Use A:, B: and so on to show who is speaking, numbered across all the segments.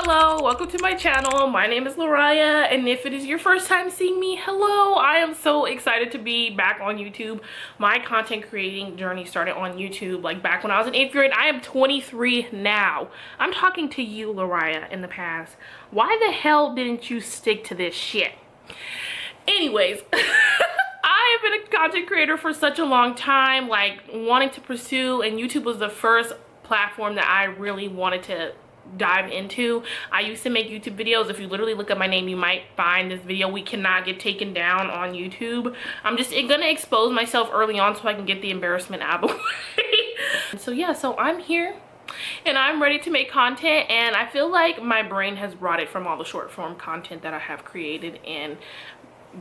A: Hello, welcome to my channel. My name is Lariah, and if it is your first time seeing me, hello. I am so excited to be back on YouTube. My content creating journey started on YouTube like back when I was in 8th grade. I am 23 now. I'm talking to you, Lariah, in the past. Why the hell didn't you stick to this shit? Anyways, I have been a content creator for such a long time, like wanting to pursue, and YouTube was the first platform that I really wanted to dive into. I used to make YouTube videos. If you literally look up my name, you might find this video. We cannot get taken down on YouTube. I'm just gonna expose myself early on so I can get the embarrassment out of the way. So yeah, so I'm here and I'm ready to make content, and I feel like my brain has rotted from all the short form content that I have created and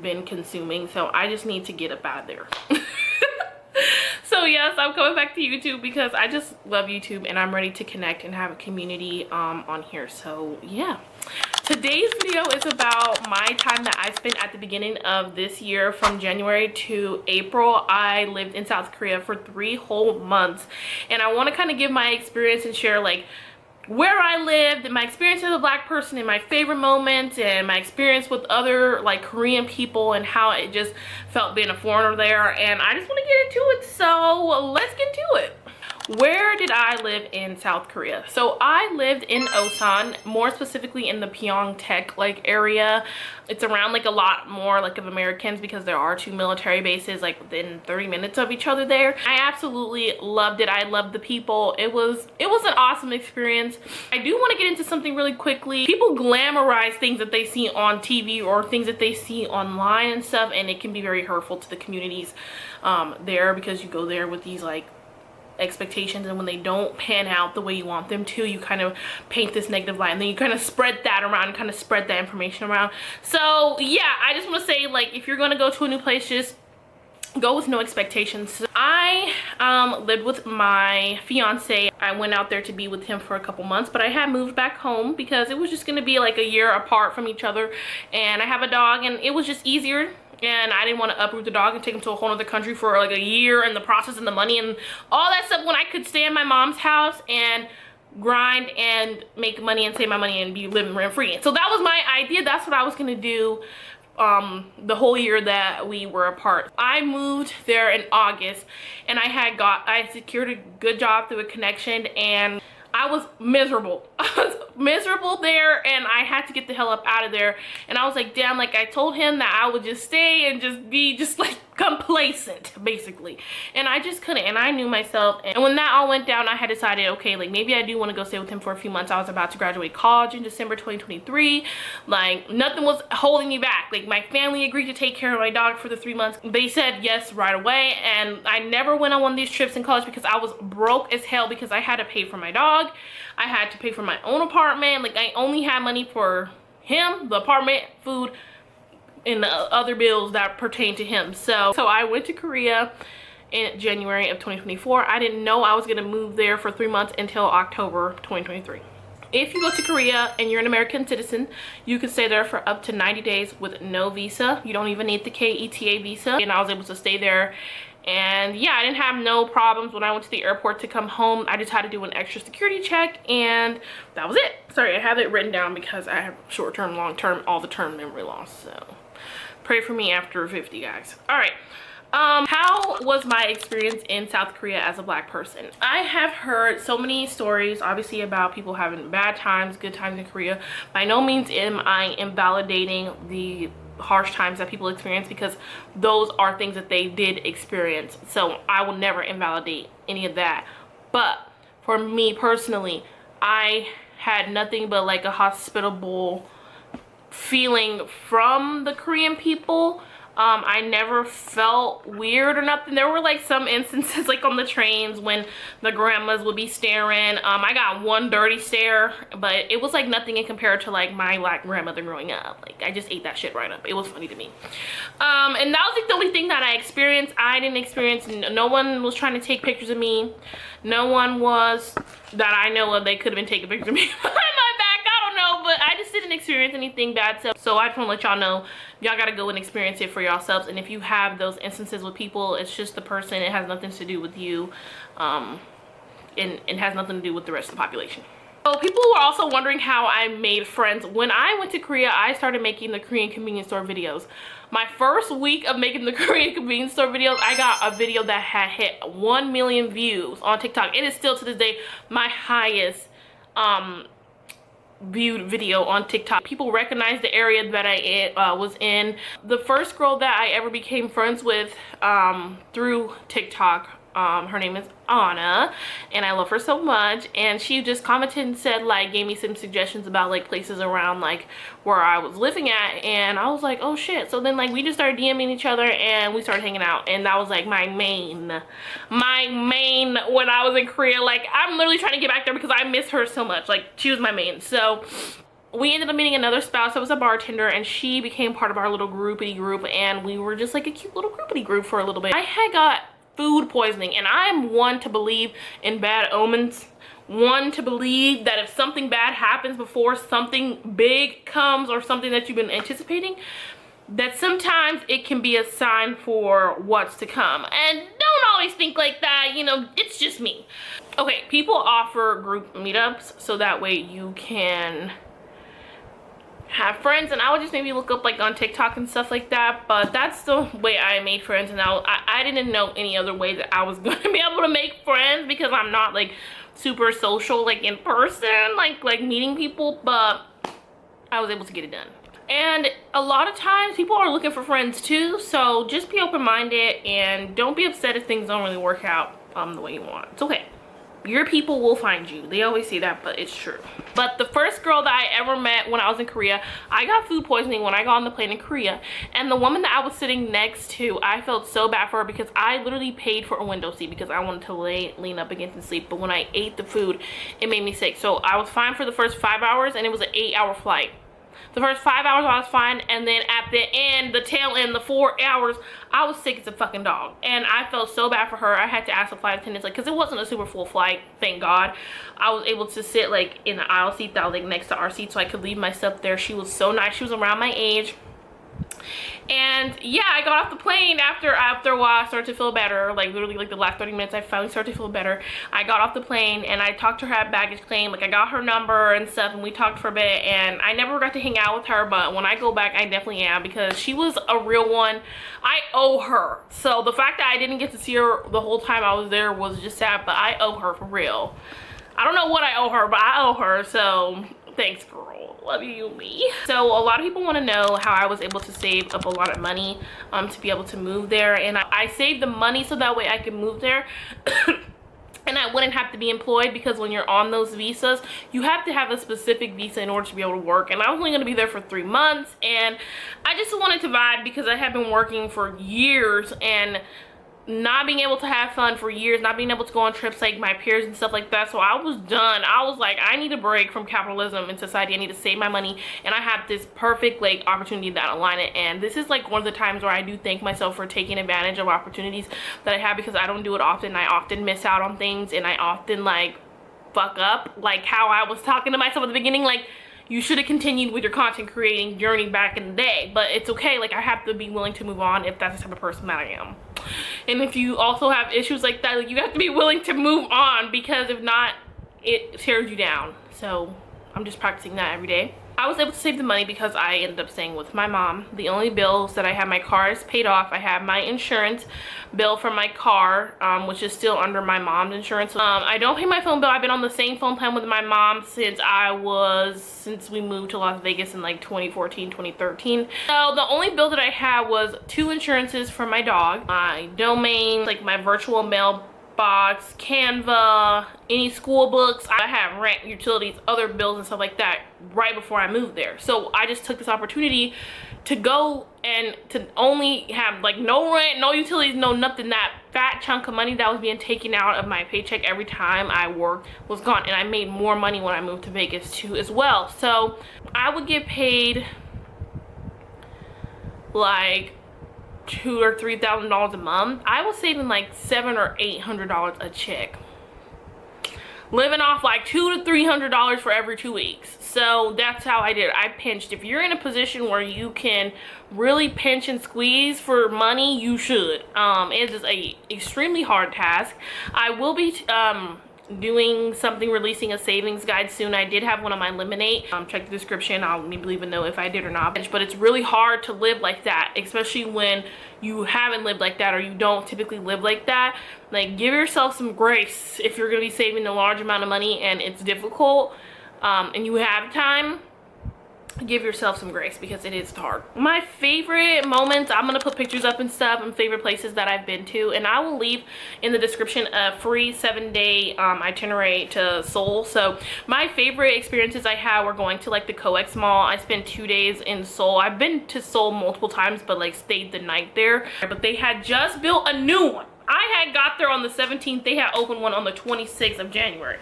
A: been consuming, so I just need to get up out of there. So yes, I'm coming back to YouTube because I just love YouTube and I'm ready to connect and have a community on here. So yeah, today's video is about my time that I spent at the beginning of this year. From January to April, I lived in South Korea for 3 whole months, and I want to kind of give my experience and share like where I lived and my experience as a black person and my favorite moments and my experience with other like Korean people and how it just felt being a foreigner there. And I just want to get into it, so let's get into it. Where did I live in South Korea? So I lived in Osan, more specifically in the Pyeongtaek like area. It's around like a lot more like of Americans because there are 2 military bases like within 30 minutes of each other there. I absolutely loved it. I loved the people. It was an awesome experience. I do want to get into something really quickly. People glamorize things that they see on TV or things that they see online and stuff, and it can be very hurtful to the communities there, because you go there with these like expectations, and when they don't pan out the way you want them to, you kind of paint this negative light, and then you kind of spread that around, kind of spread that information around. So yeah, I just want to say, like, if you're going to go to a new place, just go with no expectations. I lived with my fiance. I went out there to be with him for a couple months, but I had moved back home because it was just going to be like a year apart from each other, and I have a dog, and it was just easier. And I didn't want to uproot the dog and take him to a whole other country for like a year, and the process and the money and all that stuff, when I could stay in my mom's house and grind and make money and save my money and be living rent free. So that was my idea. That's what I was going to do the whole year that we were apart. I moved there in August, and I secured a good job through a connection, and I was miserable. I was miserable there, and I had to get the hell up out of there. And I was like, damn, like I told him that I would just stay and just be just like complacent basically, and I just couldn't. And I knew myself, and when that all went down, I had decided, okay, like maybe I do want to go stay with him for a few months. I was about to graduate college in December 2023. Like nothing was holding me back. Like my family agreed to take care of my dog for the 3 months. They said yes right away, and I never went on one of these trips in college because I was broke as hell, because I had to pay for my dog, I had to pay for my own apartment. Like I only had money for him, the apartment, food, and the other bills that pertain to him. So I went to Korea in January of 2024. I didn't know I was gonna move there for 3 months until October 2023. If you go to Korea and you're an American citizen, you can stay there for up to 90 days with no visa. You don't even need the KETA visa. And I was able to stay there, and yeah, I didn't have no problems when I went to the airport to come home. I just had to do an extra security check, and that was it. Sorry, I have it written down because I have short-term, long-term, all the term memory loss. So pray for me after 50, guys. All right. How was my experience in South Korea as a black person? I have heard so many stories, obviously, about people having bad times, good times in Korea. By no means am I invalidating the harsh times that people experience, because those are things that they did experience. So I will never invalidate any of that. But for me personally, I had nothing but like a hospitable feeling from the Korean people. I never felt weird or nothing. There were like some instances like on the trains when the grandmas would be staring. I got one dirty stare, but it was like nothing in compared to like my black grandmother growing up. Like I just ate that shit right up. It was funny to me. And that was like the only thing that I experienced. I didn't experience, no one was trying to take pictures of me. No one was that I know of. They could have been taking pictures of me behind my back. I don't know, but I just didn't experience anything bad. So I just want to let y'all know, y'all got to go and experience it for yourselves. And if you have those instances with people, it's just the person. It has nothing to do with you, and it has nothing to do with the rest of the population. So people were also wondering how I made friends. When I went to Korea, I started making the Korean convenience store videos. My first week of making the Korean convenience store videos, I got a video that had hit 1 million views on TikTok. It is still to this day my highest viewed video on TikTok. People recognize the area that I was in. The first girl that I ever became friends with through TikTok, her name is Anna, and I love her so much, and she just commented and said, like, gave me some suggestions about like places around like where I was living at, and I was like, oh shit. So then like we just started DMing each other and we started hanging out, and that was like my main when I was in Korea. Like, I'm literally trying to get back there because I miss her so much. Like, she was my main. So we ended up meeting another spouse that was a bartender, and she became part of our little groupity group, and we were just like a cute little groupity group for a little bit. I had got food poisoning, and I'm one to believe in bad omens, one to believe that if something bad happens before something big comes or something that you've been anticipating, that sometimes it can be a sign for what's to come. And don't always think like that, you know, it's just me. Okay, people offer group meetups so that way you can have friends, and I would just maybe look up like on TikTok and stuff like that, but that's the way I made friends. And I didn't know any other way that I was gonna be able to make friends, because I'm not like super social like in person, like meeting people, but I was able to get it done. And a lot of times people are looking for friends too, so just be open-minded and don't be upset if things don't really work out the way you want. It's okay. Your people will find you. They always say that, but it's true. But the first girl that I ever met when I was in Korea, I got food poisoning when I got on the plane in Korea. And the woman that I was sitting next to, I felt so bad for her because I literally paid for a window seat because I wanted to lean up against and sleep. But when I ate the food, it made me sick. So I was fine for the first 5 hours, and it was an 8-hour flight. The first 5 hours I was fine, and then at the end, the tail end, the 4 hours, I was sick as a fucking dog. And I felt so bad for her. I had to ask the flight attendants, like, because it wasn't a super full flight, thank God. I was able to sit like in the aisle seat that was like next to our seat, so I could leave my stuff there. She was so nice. She was around my age. And yeah, I got off the plane after a while. I started to feel better, like literally like the last 30 minutes I finally started to feel better. I got off the plane and I talked to her at baggage claim. Like, I got her number and stuff, and we talked for a bit, and I never got to hang out with her, but when I go back I definitely am, because she was a real one. I owe her. So the fact that I didn't get to see her the whole time I was there was just sad, but I owe her for real. I don't know what I owe her, but I owe her, so thanks, girl. Love you, me. So a lot of people want to know how I was able to save up a lot of money to be able to move there, and I saved the money so that way I could move there and I wouldn't have to be employed, because when you're on those visas, you have to have a specific visa in order to be able to work, and I was only going to be there for 3 months, and I just wanted to vibe because I had been working for years and not being able to have fun for years, not being able to go on trips like my peers and stuff like that. So I was done. I was like, I need a break from capitalism and society. I need to save my money, and I have this perfect like opportunity that align it. And this is like one of the times where I do thank myself for taking advantage of opportunities that I have, because I don't do it often. I often miss out on things, and I often like fuck up, like how I was talking to myself at the beginning, like, you should have continued with your content creating journey back in the day. But it's okay, like, I have to be willing to move on if that's the type of person that I am. And if you also have issues like that, like, you have to be willing to move on, because if not, it tears you down. So I'm just practicing that every day. I was able to save the money because I ended up staying with my mom. The only bills that I have, my car is paid off. I have my insurance bill for my car, which is still under my mom's insurance. I don't pay my phone bill. I've been on the same phone plan with my mom since we moved to Las Vegas in like 2014, 2013. So the only bill that I had was 2 insurances for my dog, my domain, like my virtual mailbox, Canva, any school books. I have rent, utilities, other bills and stuff like that right before I moved there. So I just took this opportunity to go and to only have like no rent, no utilities, no nothing. That fat chunk of money that was being taken out of my paycheck every time I worked was gone, and I made more money when I moved to Vegas too as well. So I would get paid like $2,000 or $3,000 a month. I was saving like $700 or $800 a check, living off like $200 to $300 for every 2 weeks. So that's how I did it. I pinched. If you're in a position where you can really pinch and squeeze for money, you should. It is a extremely hard task. I will be doing something, releasing a savings guide soon. I did have one on my Lemonade. Check the description. I'll maybe leave a note if I did or not. But it's really hard to live like that, especially when you haven't lived like that or you don't typically live like that. Like, give yourself some grace if you're gonna be saving a large amount of money and it's difficult and you have time. Give yourself some grace because it is hard. My favorite moments, I'm gonna put pictures up and stuff, and favorite places that I've been to, and I will leave in the description a free 7-day itinerary to Seoul. So my favorite experiences I had were going to like the COEX mall. I spent 2 days in Seoul. I've been to Seoul multiple times, but like stayed the night there. But they had just built a new one. I had got there on the 17th. They had opened one on the 26th of January.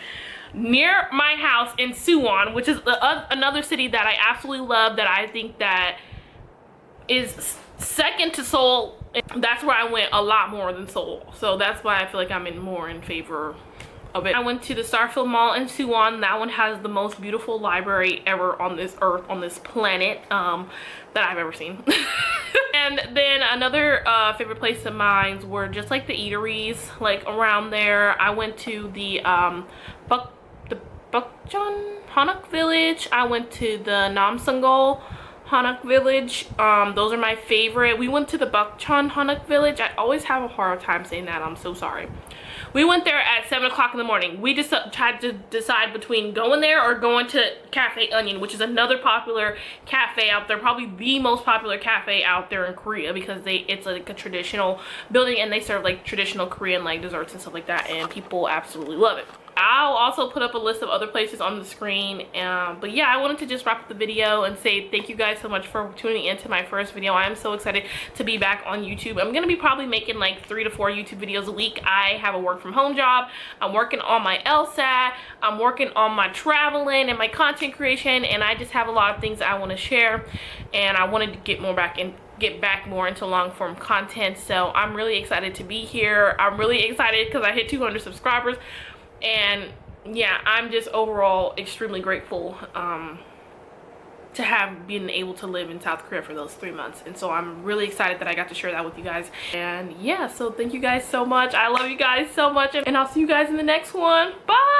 A: Near my house in Suwon, which is another city that I absolutely love, that I think that is second to Seoul. That's where I went a lot more than Seoul, so that's why I feel like I'm more in favor of it. I went to the Starfield Mall in Suwon. That one has the most beautiful library ever on this earth, on this planet, that I've ever seen. And then another favorite place of mine were just like the eateries like around there. I went to the Bukchon Hanok Village. I went to the Namsangol Hanok Village. Those are my favorite. We went to the Bukchon Hanok Village. I always have a hard time saying that. I'm so sorry. We went there at 7 o'clock in the morning. We just tried to decide between going there or going to Cafe Onion, which is another popular cafe out there, probably the most popular cafe out there in Korea, because it's like a traditional building and they serve like traditional Korean like desserts and stuff like that, and people absolutely love it. I'll also put up a list of other places on the screen, but yeah, I wanted to just wrap up the video and say thank you guys so much for tuning into my first video. I am so excited to be back on YouTube. I'm gonna be probably making like 3 to 4 YouTube videos a week. I have a work from home job. I'm working on my LSAT. I'm working on my traveling and my content creation, and I just have a lot of things I want to share, and I wanted to get back more into long form content. So I'm really excited to be here. I'm really excited because I hit 200 subscribers. And yeah, I'm just overall extremely grateful to have been able to live in South Korea for those 3 months, and so I'm really excited that I got to share that with you guys. And yeah, so thank you guys so much. I love you guys so much, and I'll see you guys in the next one. Bye.